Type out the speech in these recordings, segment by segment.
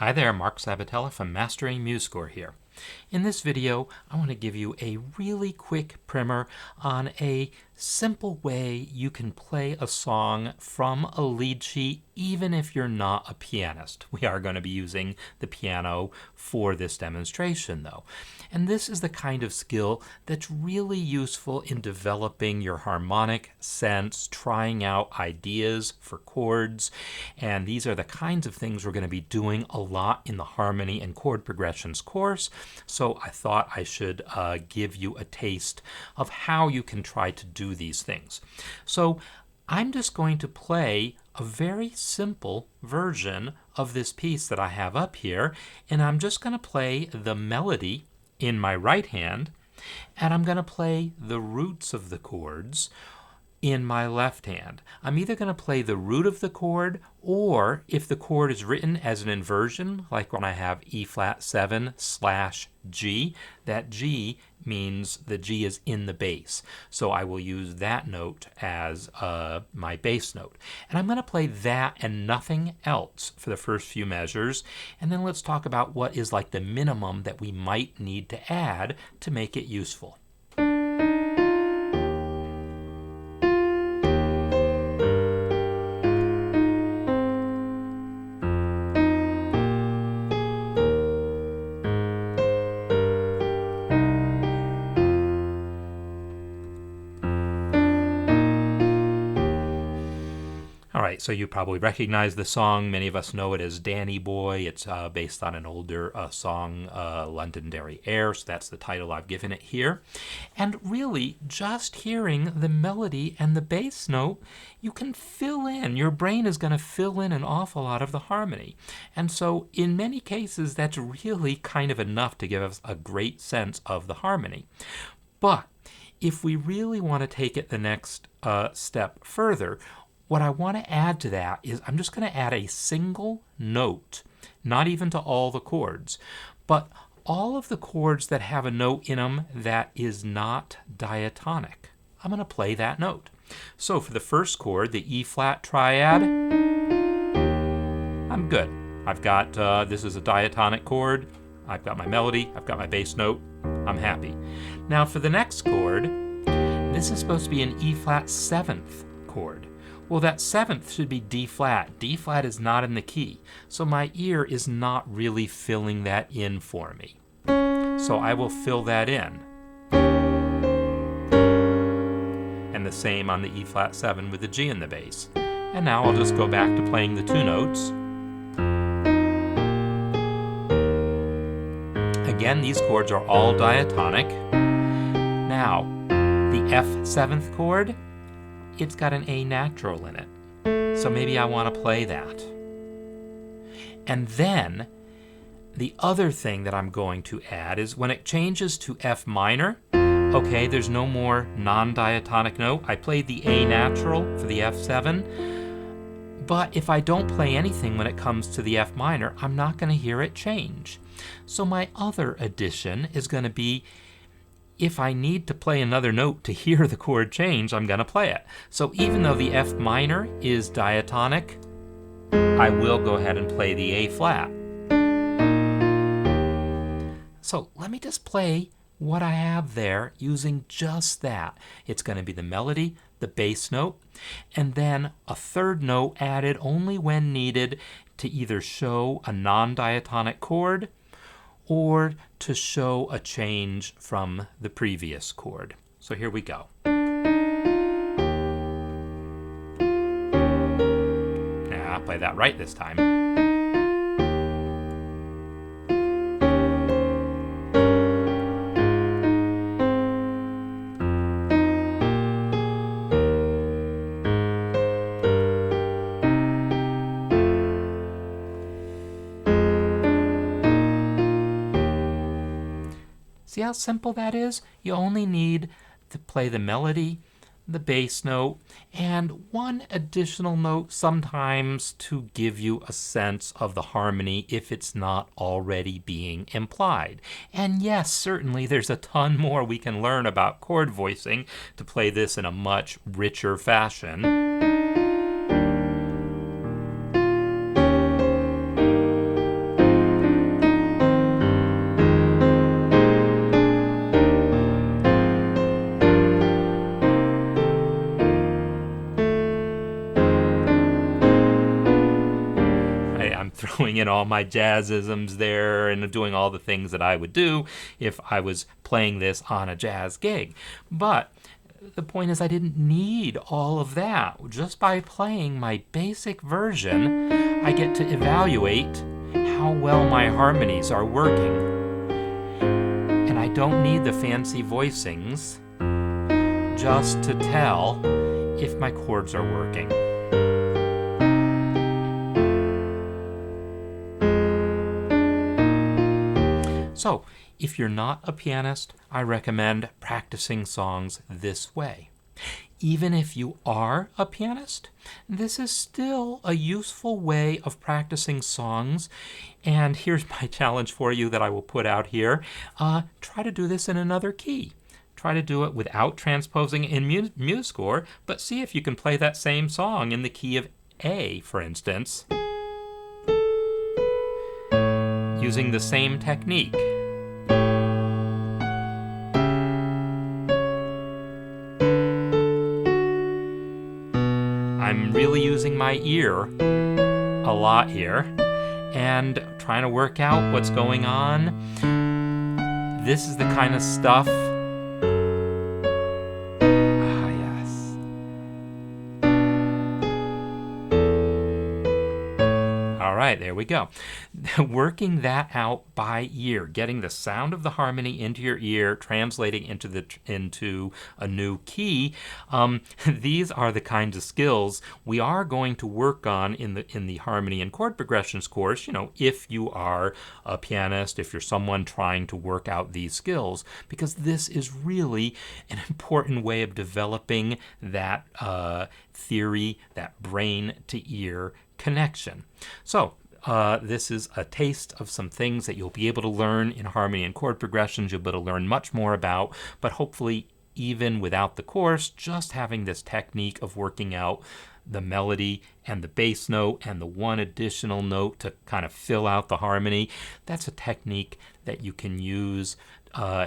Hi there, Mark Sabatella from Mastering MuseScore here. In this video, I want to give you a really quick primer on a simple way you can play a song from a lead sheet even if you're not a pianist. We are going to be using the piano for this demonstration though. And this is the kind of skill that's really useful in developing your harmonic sense, trying out ideas for chords, and these are the kinds of things we're going to be doing a lot in the harmony and chord progressions course. So I thought I should give you a taste of how you can try to do these things. So I'm just going to play a very simple version of this piece that I have up here, and I'm just going to play the melody in my right hand, and I'm going to play the roots of the chords in my left hand. I'm either going to play the root of the chord, or if the chord is written as an inversion, like when I have E flat 7 / G, that G means the G is in the bass. So I will use that note as my bass note. And I'm going to play that and nothing else for the first few measures. And then let's talk about what is like the minimum that we might need to add to make it useful. Alright, so you probably recognize the song. Many of us know it as Danny Boy. It's based on an older song, Londonderry Air, so that's the title I've given it here. And really, just hearing the melody and the bass note, you can fill in. Your brain is going to fill in an awful lot of the harmony. And so in many cases, that's really kind of enough to give us a great sense of the harmony. But if we really want to take it the next step further, what I want to add to that is I'm just going to add a single note, not even to all the chords, but all of the chords that have a note in them that is not diatonic. I'm going to play that note. So for the first chord, the E flat triad, I'm good. I've got, this is a diatonic chord. I've got my melody. I've got my bass note. I'm happy. Now for the next chord, this is supposed to be an E flat 7th chord. Well, that 7th should be D flat. D flat is not in the key, so my ear is not really filling that in for me. So I will fill that in. And the same on the E flat 7 with the G in the bass. And now I'll just go back to playing the two notes. Again, these chords are all diatonic. Now, the F7th chord, it's got an A natural in it. So maybe I want to play that. And then the other thing that I'm going to add is when it changes to F minor, okay, there's no more non-diatonic note. I played the A natural for the F7, but if I don't play anything when it comes to the F minor, I'm not going to hear it change. So my other addition is going to be, if I need to play another note to hear the chord change, I'm going to play it. So even though the F minor is diatonic, I will go ahead and play the A flat. So let me just play what I have there using just that. It's going to be the melody, the bass note, and then a third note added only when needed to either show a non-diatonic chord or to show a change from the previous chord. So here we go. Yeah, I'll play that right this time. See how simple that is? You only need to play the melody, the bass note, and one additional note sometimes to give you a sense of the harmony if it's not already being implied. And yes, certainly there's a ton more we can learn about chord voicing to play this in a much richer fashion. throwing in all my jazzisms there and doing all the things that I would do if I was playing this on a jazz gig. But the point is I didn't need all of that. Just by playing my basic version, I get to evaluate how well my harmonies are working. And I don't need the fancy voicings just to tell if my chords are working. So, if you're not a pianist, I recommend practicing songs this way. Even if you are a pianist, this is still a useful way of practicing songs. And here's my challenge for you that I will put out here. Try to do this in another key. Try to do it without transposing in MuseScore, but see if you can play that same song in the key of A, for instance, using the same technique. I'm really using my ear a lot here and trying to work out what's going on. This is the kind of stuff. Yes. All right, there we go. Working that out by ear, getting the sound of the harmony into your ear, translating into a new key. These are the kinds of skills we are going to work on in the harmony and chord progressions course. If you are a pianist, if you're someone trying to work out these skills, because this is really an important way of developing that theory, that brain to ear connection. So this is a taste of some things that you'll be able to learn in harmony and chord progressions. You'll be able to learn much more about, but hopefully even without the course, just having this technique of working out the melody and the bass note and the one additional note to kind of fill out the harmony, that's a technique that you can use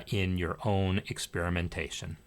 in your own experimentation.